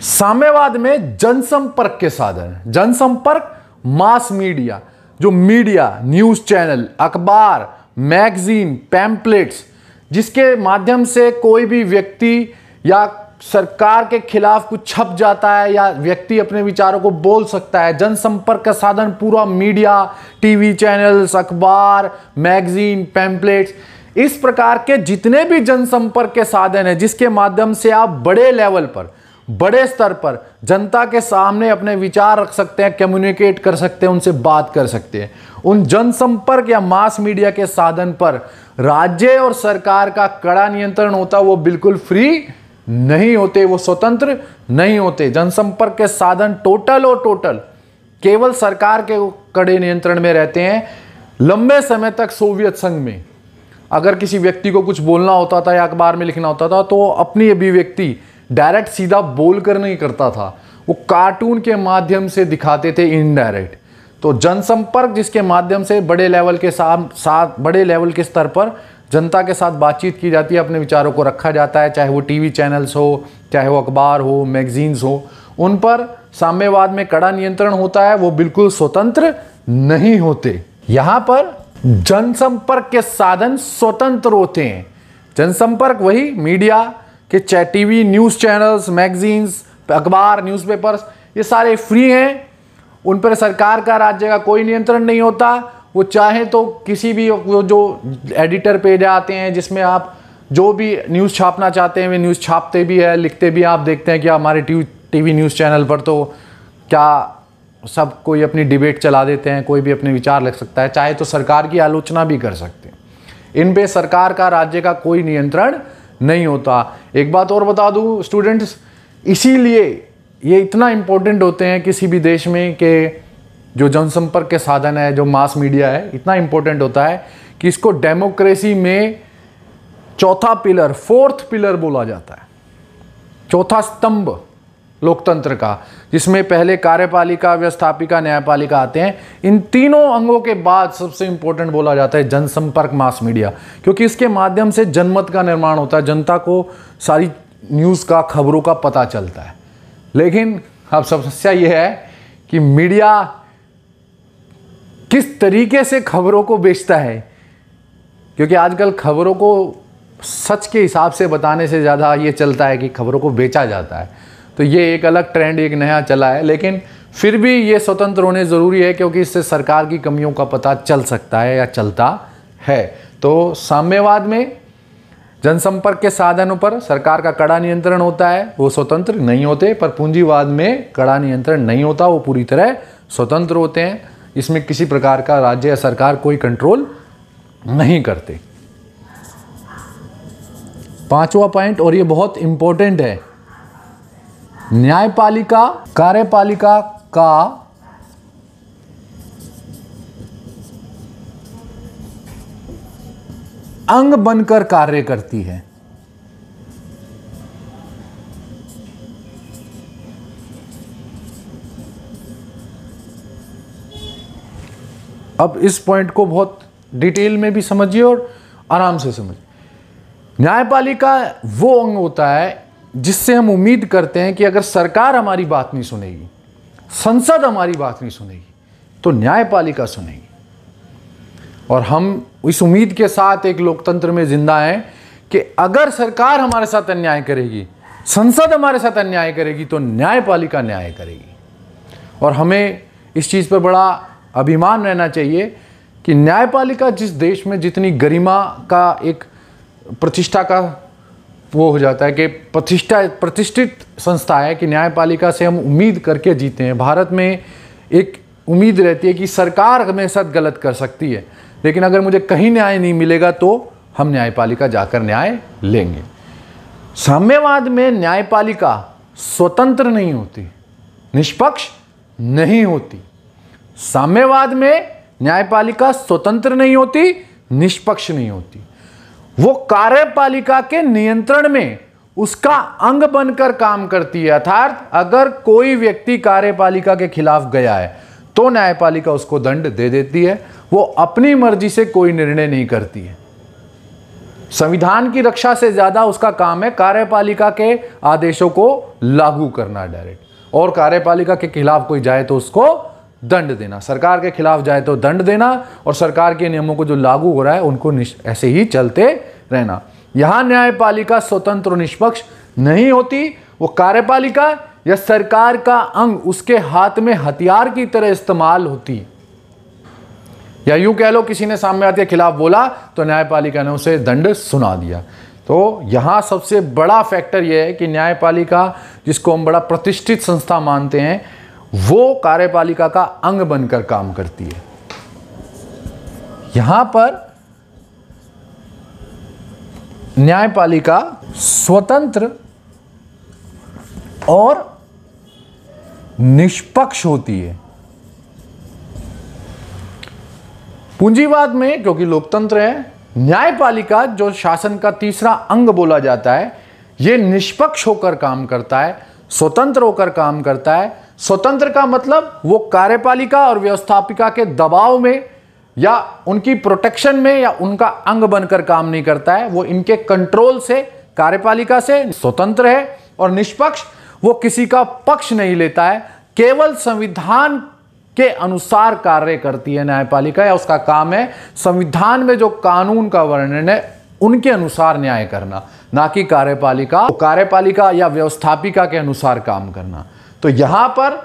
साम्यवाद में जनसंपर्क के साधन, जनसंपर्क मास मीडिया, जो मीडिया, न्यूज चैनल, अखबार, मैगजीन, पैम्पलेट्स, जिसके माध्यम से कोई भी व्यक्ति या सरकार के खिलाफ कुछ छप जाता है या व्यक्ति अपने विचारों को बोल सकता है। जनसंपर्क का साधन पूरा मीडिया, टीवी चैनल्स, अखबार, मैगजीन, पैम्पलेट्स, इस प्रकार के जितने भी जनसंपर्क के साधन हैं, जिसके माध्यम से आप बड़े लेवल पर, बड़े स्तर पर जनता के सामने अपने विचार रख सकते हैं, कम्युनिकेट कर सकते हैं, उनसे बात कर सकते हैं। उन जनसंपर्क या मास मीडिया के साधन पर राज्य और सरकार का कड़ा नियंत्रण होता है। वो बिल्कुल फ्री नहीं होते, वो स्वतंत्र नहीं होते। जनसंपर्क के साधन टोटल और टोटल केवल सरकार के कड़े नियंत्रण में रहते हैं। लंबे समय तक सोवियत संघ में अगर किसी व्यक्ति को कुछ बोलना होता था या अखबार में लिखना होता था, तो अपनी अभिव्यक्ति डायरेक्ट सीधा बोलकर नहीं करता था, वो कार्टून के माध्यम से दिखाते थे, इनडायरेक्ट। तो जनसंपर्क जिसके माध्यम से बड़े लेवल के साथ बड़े लेवल के स्तर पर जनता के साथ बातचीत की जाती है, अपने विचारों को रखा जाता है, चाहे वो टीवी चैनल्स हो, चाहे वो अखबार हो, मैगजीन्स हो, उन पर साम्यवाद में कड़ा नियंत्रण होता है। वो बिल्कुल स्वतंत्र नहीं होते। यहां पर जनसंपर्क के साधन स्वतंत्र होते हैं। जनसंपर्क वही मीडिया के, चाहे टीवी, न्यूज चैनल्स, मैगजीन्स, अखबार, न्यूज़पेपर्स, ये सारे फ्री हैं। उन पर सरकार का, राज्य का कोई नियंत्रण नहीं होता। वो चाहे तो किसी भी, वो जो एडिटर पेज आते हैं जिसमें आप जो भी न्यूज़ छापना चाहते हैं वे न्यूज़ छापते भी है, लिखते भी। आप देखते हैं कि हमारे टीवी न्यूज़ चैनल पर तो क्या सब कोई अपनी डिबेट चला देते हैं, कोई भी अपने विचार लिख सकता है, चाहे तो सरकार की आलोचना भी कर सकते हैं। इन पे सरकार का, राज्य का कोई नियंत्रण नहीं होता। एक बात और बता दूं स्टूडेंट्स, इसीलिए ये इतना इंपॉर्टेंट होते हैं किसी भी देश में कि जो जनसंपर्क के साधन है, जो मास मीडिया है, इतना इंपॉर्टेंट होता है कि इसको डेमोक्रेसी में चौथा पिलर, फोर्थ पिलर बोला जाता है, चौथा स्तंभ लोकतंत्र का, जिसमें पहले कार्यपालिका, व्यवस्थापिका, न्यायपालिका आते हैं। इन तीनों अंगों के बाद सबसे इंपॉर्टेंट बोला जाता है जनसंपर्क मास मीडिया, क्योंकि इसके माध्यम से जनमत का निर्माण होता है, जनता को सारी न्यूज़ का, खबरों का पता चलता है। लेकिन अब समस्या यह है कि मीडिया किस तरीके से खबरों को बेचता है, क्योंकि आजकल खबरों को सच के हिसाब से बताने से ज़्यादा ये चलता है कि खबरों को बेचा जाता है। तो ये एक अलग ट्रेंड, एक नया चला है, लेकिन फिर भी ये स्वतंत्र होने ज़रूरी है, क्योंकि इससे सरकार की कमियों का पता चल सकता है या चलता है। तो साम्यवाद में जनसंपर्क के साधनों पर सरकार का कड़ा नियंत्रण होता है, वो स्वतंत्र नहीं होते। पर पूंजीवाद में कड़ा नियंत्रण नहीं होता, वो पूरी तरह स्वतंत्र होते हैं। इसमें किसी प्रकार का राज्य या सरकार कोई कंट्रोल नहीं करते। पांचवा पॉइंट, और ये बहुत इंपॉर्टेंट है, न्यायपालिका कार्यपालिका का अंग बनकर कार्य करती है। अब इस पॉइंट को बहुत डिटेल में भी समझिए और आराम से समझिए। न्यायपालिका वो अंग होता है जिससे हम उम्मीद करते हैं कि अगर सरकार हमारी बात नहीं सुनेगी, संसद हमारी बात नहीं सुनेगी, तो न्यायपालिका सुनेगी। और हम इस उम्मीद के साथ एक लोकतंत्र में जिंदा हैं कि अगर सरकार हमारे साथ अन्याय करेगी, संसद हमारे साथ अन्याय करेगी, तो न्यायपालिका न्याय करेगी। और हमें इस चीज़ पर बड़ा अभिमान रहना चाहिए कि न्यायपालिका जिस देश में जितनी गरिमा का एक प्रतिष्ठा का वो हो जाता है कि प्रतिष्ठित संस्था है कि न्यायपालिका से हम उम्मीद करके जीते हैं। भारत में एक उम्मीद रहती है कि सरकार हमेशा गलत कर सकती है, लेकिन अगर मुझे कहीं न्याय नहीं मिलेगा तो हम न्यायपालिका जाकर न्याय लेंगे। साम्यवाद में न्यायपालिका स्वतंत्र नहीं होती, निष्पक्ष नहीं होती। साम्यवाद में न्यायपालिका स्वतंत्र नहीं होती, निष्पक्ष नहीं होती। वो कार्यपालिका के नियंत्रण में उसका अंग बनकर काम करती है। अर्थात अगर कोई व्यक्ति कार्यपालिका के खिलाफ गया है तो न्यायपालिका उसको दंड दे देती है। वो अपनी मर्जी से कोई निर्णय नहीं करती है। संविधान की रक्षा से ज्यादा उसका काम है कार्यपालिका के आदेशों को लागू करना डायरेक्ट, और कार्यपालिका के खिलाफ कोई जाए तो उसको दंड देना, सरकार के खिलाफ जाए तो दंड देना, और सरकार के नियमों को जो लागू हो रहा है उनको ऐसे ही चलते रहना। यहां न्यायपालिका स्वतंत्र और निष्पक्ष नहीं होती। वो कार्यपालिका या सरकार का अंग उसके हाथ में हथियार की तरह इस्तेमाल होती। या यूं कह लो, किसी ने साम्यवाद के खिलाफ बोला तो न्यायपालिका ने उसे दंड सुना दिया। तो यहां सबसे बड़ा फैक्टर यह है कि न्यायपालिका, जिसको हम बड़ा प्रतिष्ठित संस्था मानते हैं, वो कार्यपालिका का अंग बनकर काम करती है। यहां पर न्यायपालिका स्वतंत्र और निष्पक्ष होती है। पूंजीवाद में, क्योंकि लोकतंत्र है, न्यायपालिका जो शासन का तीसरा अंग बोला जाता है, यह निष्पक्ष होकर काम करता है, स्वतंत्र होकर काम करता है। स्वतंत्र का मतलब वो कार्यपालिका और व्यवस्थापिका के दबाव में या उनकी प्रोटेक्शन में या उनका अंग बनकर काम नहीं करता है। वो इनके कंट्रोल से, कार्यपालिका से स्वतंत्र है। और निष्पक्ष, वो किसी का पक्ष नहीं लेता है, केवल संविधान के अनुसार कार्य करती है न्यायपालिका, या उसका काम है संविधान में जो कानून का वर्णन है उनके अनुसार न्याय करना, ना कि कार्यपालिका या व्यवस्थापिका के अनुसार काम करना। तो यहां पर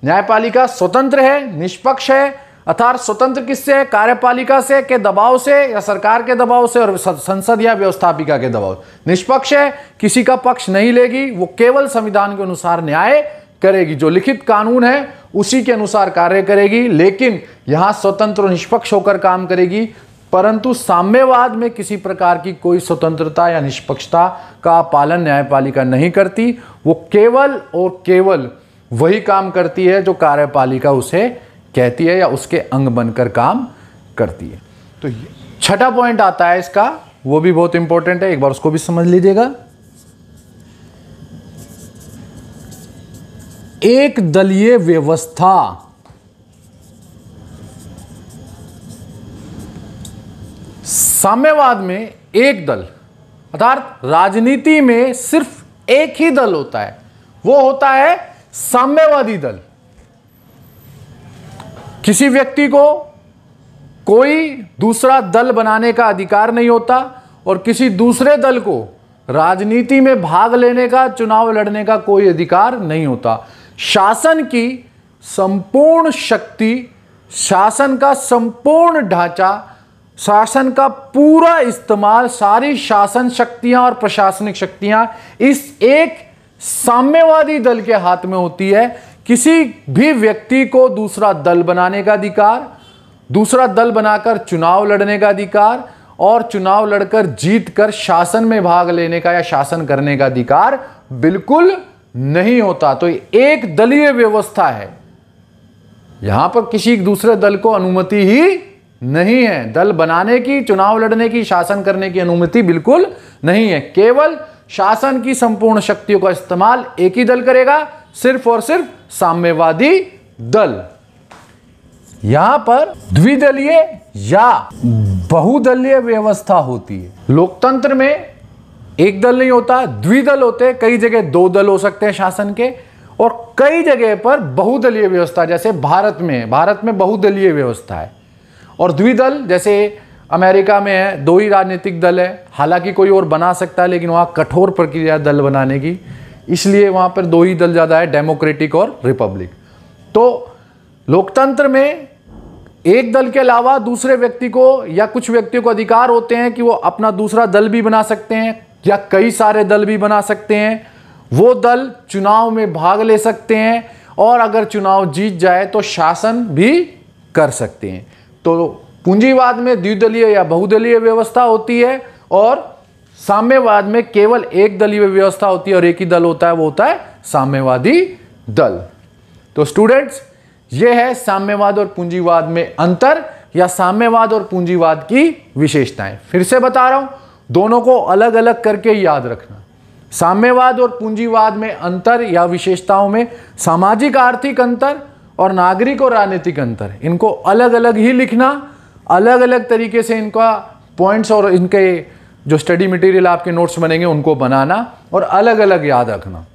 न्यायपालिका स्वतंत्र है, निष्पक्ष है। अर्थात स्वतंत्र किससे है? कार्यपालिका से के दबाव से या सरकार के दबाव से और संसद या व्यवस्थापिका के दबाव। निष्पक्ष है, किसी का पक्ष नहीं लेगी, वो केवल संविधान के अनुसार न्याय करेगी, जो लिखित कानून है उसी के अनुसार कार्य करेगी, लेकिन यहां स्वतंत्र और निष्पक्ष होकर काम करेगी। परंतु साम्यवाद में किसी प्रकार की कोई स्वतंत्रता या निष्पक्षता का पालन न्यायपालिका नहीं करती। वो केवल और केवल वही काम करती है जो कार्यपालिका उसे कहती है या उसके अंग बनकर काम करती है। तो छठा पॉइंट आता है इसका, वो भी बहुत इंपॉर्टेंट है, एक बार उसको भी समझ लीजिएगा। एक दलीय व्यवस्था। साम्यवाद में एक दल, अर्थात राजनीति में सिर्फ एक ही दल होता है, वो होता है साम्यवादी दल। किसी व्यक्ति को कोई दूसरा दल बनाने का अधिकार नहीं होता और किसी दूसरे दल को राजनीति में भाग लेने का, चुनाव लड़ने का कोई अधिकार नहीं होता। शासन की संपूर्ण शक्ति, शासन का संपूर्ण ढांचा, शासन का पूरा इस्तेमाल, सारी शासन शक्तियां और प्रशासनिक शक्तियां इस एक साम्यवादी दल के हाथ में होती है। किसी भी व्यक्ति को दूसरा दल बनाने का अधिकार, दूसरा दल बनाकर चुनाव लड़ने का अधिकार और चुनाव लड़कर जीतकर शासन में भाग लेने का या शासन करने का अधिकार बिल्कुल नहीं होता। तो एक दलीय व्यवस्था है, यहां पर किसी दूसरे दल को अनुमति ही नहीं है। दल बनाने की, चुनाव लड़ने की, शासन करने की अनुमति बिल्कुल नहीं है। केवल शासन की संपूर्ण शक्तियों का इस्तेमाल एक ही दल करेगा, सिर्फ और सिर्फ साम्यवादी दल। यहां पर द्विदलीय या बहुदलीय व्यवस्था होती है। लोकतंत्र में एक दल नहीं होता, द्विदल होते हैं। कई जगह दो दल हो सकते हैं शासन के, और कई जगह पर बहुदलीय व्यवस्था, जैसे भारत में बहुदलीय व्यवस्था है। और द्विदल जैसे अमेरिका में है, दो ही राजनीतिक दल है। हालांकि कोई और बना सकता है, लेकिन वहां कठोर प्रक्रिया दल बनाने की, इसलिए वहां पर दो ही दल ज्यादा है, डेमोक्रेटिक और रिपब्लिक। तो लोकतंत्र में एक दल के अलावा दूसरे व्यक्ति को या कुछ व्यक्तियों को अधिकार होते हैं कि वो अपना दूसरा दल भी बना सकते हैं या कई सारे दल भी बना सकते हैं। वो दल चुनाव में भाग ले सकते हैं और अगर चुनाव जीत जाए तो शासन भी कर सकते हैं। तो पूंजीवाद में द्विदलीय या बहुदलीय व्यवस्था होती है और साम्यवाद में केवल एक दलीय व्यवस्था होती है और एक ही दल होता है, वो होता है साम्यवादी दल। तो स्टूडेंट्स, ये है साम्यवाद और पूंजीवाद में अंतर या साम्यवाद और पूंजीवाद की विशेषताएं। फिर से बता रहा हूं, दोनों को अलग अलग करके याद रखना। साम्यवाद और पूंजीवाद में अंतर या विशेषताओं में सामाजिक आर्थिक अंतर और नागरिक और राजनीतिक अंतर, इनको अलग अलग ही लिखना, अलग अलग तरीके से इनका पॉइंट्स और इनके जो स्टडी मटेरियल आपके नोट्स बनेंगे उनको बनाना और अलग अलग याद रखना।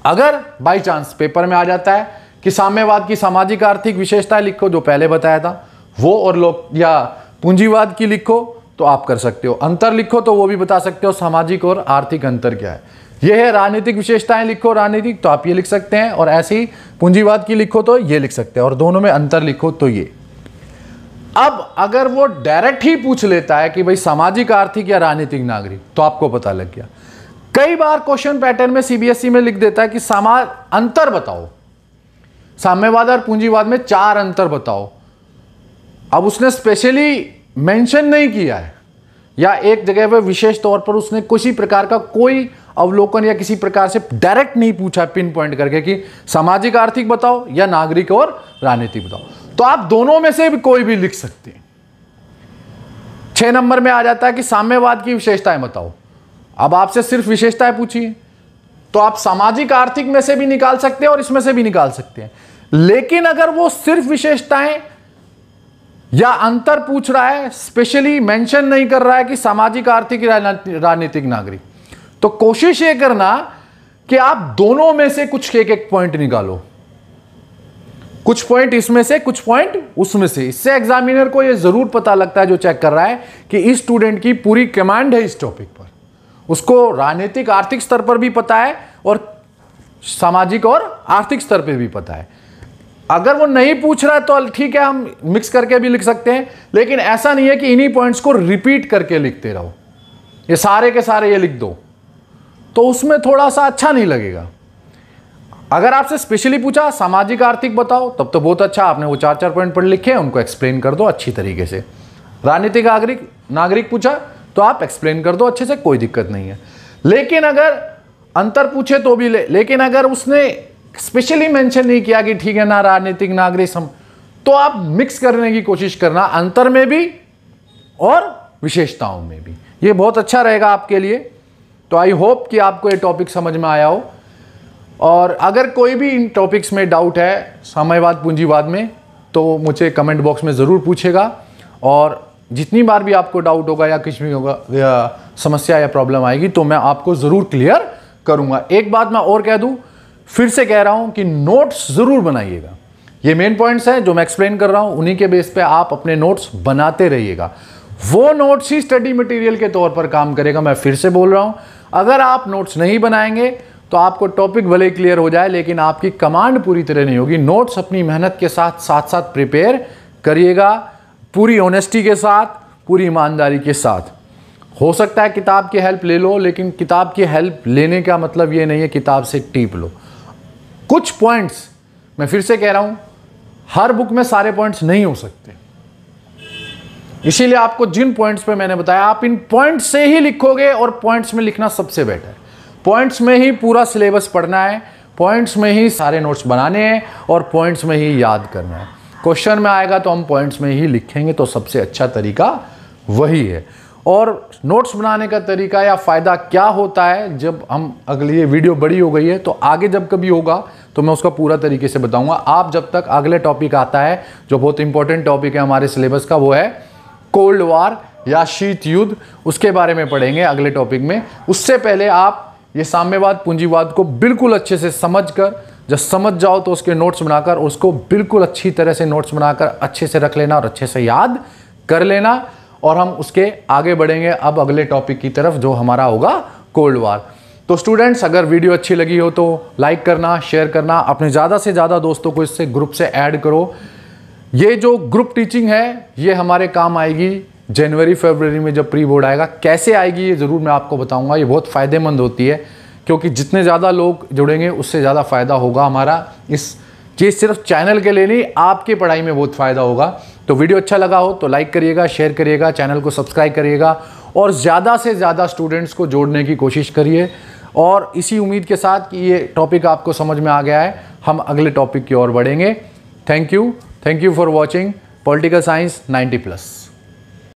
अगर बाय चांस पेपर में आ जाता है कि साम्यवाद की सामाजिक आर्थिक विशेषताएं लिखो, जो पहले बताया था वो, और लोग या पूंजीवाद की लिखो तो आप कर सकते हो। अंतर लिखो तो वो भी बता सकते हो सामाजिक और आर्थिक अंतर क्या है। ये है राजनीतिक विशेषताएं लिखो, राजनीतिक तो आप ये लिख सकते हैं, और ऐसे ही पूंजीवाद की लिखो तो ये लिख सकते हैं, और दोनों में अंतर लिखो तो ये। अब अगर वो डायरेक्ट ही पूछ लेता है कि भाई सामाजिक आर्थिक या राजनीतिक नागरिक, तो आपको पता लग गया। कई बार क्वेश्चन पैटर्न में सीबीएसई में लिख देता है कि अंतर बताओ, साम्यवाद और पूंजीवाद में 4 अंतर बताओ। अब उसने स्पेशली मेंशन नहीं किया है या एक जगह पे विशेष तौर पर उसने किसी प्रकार का कोई अवलोकन या किसी प्रकार से डायरेक्ट नहीं पूछा पिन पॉइंट करके कि सामाजिक आर्थिक बताओ या नागरिक और राजनीतिक बताओ, तो आप दोनों में से भी कोई भी लिख सकते हैं। 6 नंबर में आ जाता है कि साम्यवाद की विशेषताएं बताओ। अब आपसे सिर्फ विशेषताएं पूछी तो आप सामाजिक आर्थिक में से भी निकाल सकते हैं और इसमें से भी निकाल सकते हैं। लेकिन अगर वो सिर्फ विशेषताएं या अंतर पूछ रहा है, स्पेशली मेंशन नहीं कर रहा है कि सामाजिक आर्थिक राजनीतिक नागरिक, तो कोशिश ये करना कि आप दोनों में से कुछ एक एक पॉइंट निकालो, कुछ पॉइंट इसमें से कुछ पॉइंट उसमें से। इससे एग्जामिनर को यह जरूर पता लगता है जो चेक कर रहा है कि इस स्टूडेंट की पूरी कमांड है इस टॉपिक पर, उसको राजनीतिक आर्थिक स्तर पर भी पता है और सामाजिक और आर्थिक स्तर पर भी पता है। अगर वो नहीं पूछ रहा है तो ठीक है, हम मिक्स करके भी लिख सकते हैं, लेकिन ऐसा नहीं है कि इन्हीं पॉइंट्स को रिपीट करके लिखते रहो, ये सारे के सारे ये लिख दो, तो उसमें थोड़ा सा अच्छा नहीं लगेगा। अगर आपसे स्पेशली पूछा सामाजिक आर्थिक बताओ, तब तो बहुत अच्छा, आपने वो 4-4 पॉइंट पर लिखे हैं, उनको एक्सप्लेन कर दो अच्छी तरीके से। राजनीतिक नागरिक पूछा तो आप एक्सप्लेन कर दो अच्छे से, कोई दिक्कत नहीं है। लेकिन अगर अंतर पूछे तो भी लेकिन अगर उसने स्पेशली मेंशन नहीं किया कि ठीक है ना राजनीतिक नागरिक तो आप मिक्स करने की कोशिश करना, अंतर में भी और विशेषताओं में भी। ये बहुत अच्छा रहेगा आपके लिए। तो आई होप कि आपको ये टॉपिक समझ में आया हो, और अगर कोई भी इन टॉपिक्स में डाउट है साम्यवाद पूंजीवाद में तो मुझे कमेंट बॉक्स में ज़रूर पूछेगा, और जितनी बार भी आपको डाउट होगा या कुछ भी होगा या समस्या या प्रॉब्लम आएगी तो मैं आपको ज़रूर क्लियर करूँगा। एक बात मैं और कह दूँ, फिर से कह रहा हूं कि नोट्स जरूर बनाइएगा। ये मेन पॉइंट्स हैं जो मैं एक्सप्लेन कर रहा हूं, उन्हीं के बेस पे आप अपने नोट्स बनाते रहिएगा। वो नोट्स ही स्टडी मटेरियल के तौर पर काम करेगा। मैं फिर से बोल रहा हूं, अगर आप नोट्स नहीं बनाएंगे तो आपको टॉपिक भले क्लियर हो जाए लेकिन आपकी कमांड पूरी तरह नहीं होगी। नोट्स अपनी मेहनत के साथ साथ प्रिपेयर करिएगा, पूरी ऑनेस्टी के साथ, पूरी ईमानदारी के साथ। हो सकता है किताब की हेल्प ले लो, लेकिन किताब की हेल्प लेने का मतलब ये नहीं है किताब से टीप लो। कुछ पॉइंट्स, मैं फिर से कह रहा हूं, हर बुक में सारे पॉइंट्स नहीं हो सकते, इसीलिए आपको जिन पॉइंट्स पे मैंने बताया आप इन पॉइंट्स से ही लिखोगे, और पॉइंट्स में लिखना सबसे बेटर। पॉइंट्स में ही पूरा सिलेबस पढ़ना है, पॉइंट्स में ही सारे नोट्स बनाने हैं और पॉइंट्स में ही याद करना है। क्वेश्चन में आएगा तो हम पॉइंट्स में ही लिखेंगे, तो सबसे अच्छा तरीका वही है। और नोट्स बनाने का तरीका या फ़ायदा क्या होता है, जब हम अगली ये वीडियो बड़ी हो गई है तो आगे जब कभी होगा तो मैं उसका पूरा तरीके से बताऊंगा। आप जब तक अगले टॉपिक आता है जो बहुत इंपॉर्टेंट टॉपिक है हमारे सिलेबस का, वो है कोल्ड वार या शीत युद्ध, उसके बारे में पढ़ेंगे अगले टॉपिक में। उससे पहले आप ये साम्यवाद पूंजीवाद को बिल्कुल अच्छे से समझकर, जब समझ जाओ तो उसके नोट्स बनाकर, उसको बिल्कुल अच्छी तरह से नोट्स बनाकर अच्छे से रख लेना और अच्छे से याद कर लेना। और हम उसके आगे बढ़ेंगे अब अगले टॉपिक की तरफ, जो हमारा होगा कोल्ड वार। तो स्टूडेंट्स, अगर वीडियो अच्छी लगी हो तो लाइक करना, शेयर करना, अपने ज़्यादा से ज़्यादा दोस्तों को इससे ग्रुप से ऐड करो। ये जो ग्रुप टीचिंग है ये हमारे काम आएगी जनवरी फरवरी में, जब प्री बोर्ड आएगा। कैसे आएगी ये ज़रूर मैं आपको बताऊंगा। ये बहुत फ़ायदेमंद होती है, क्योंकि जितने ज़्यादा लोग जुड़ेंगे उससे ज़्यादा फ़ायदा होगा हमारा। इस चीज़ सिर्फ चैनल के लिए नहीं, आपकी पढ़ाई में बहुत फ़ायदा होगा। तो वीडियो अच्छा लगा हो तो लाइक करिएगा, शेयर करिएगा, चैनल को सब्सक्राइब करिएगा और ज़्यादा से ज़्यादा स्टूडेंट्स को जोड़ने की कोशिश करिए। और इसी उम्मीद के साथ कि ये टॉपिक आपको समझ में आ गया है, हम अगले टॉपिक की ओर बढ़ेंगे। Thank you for watching political science 90+।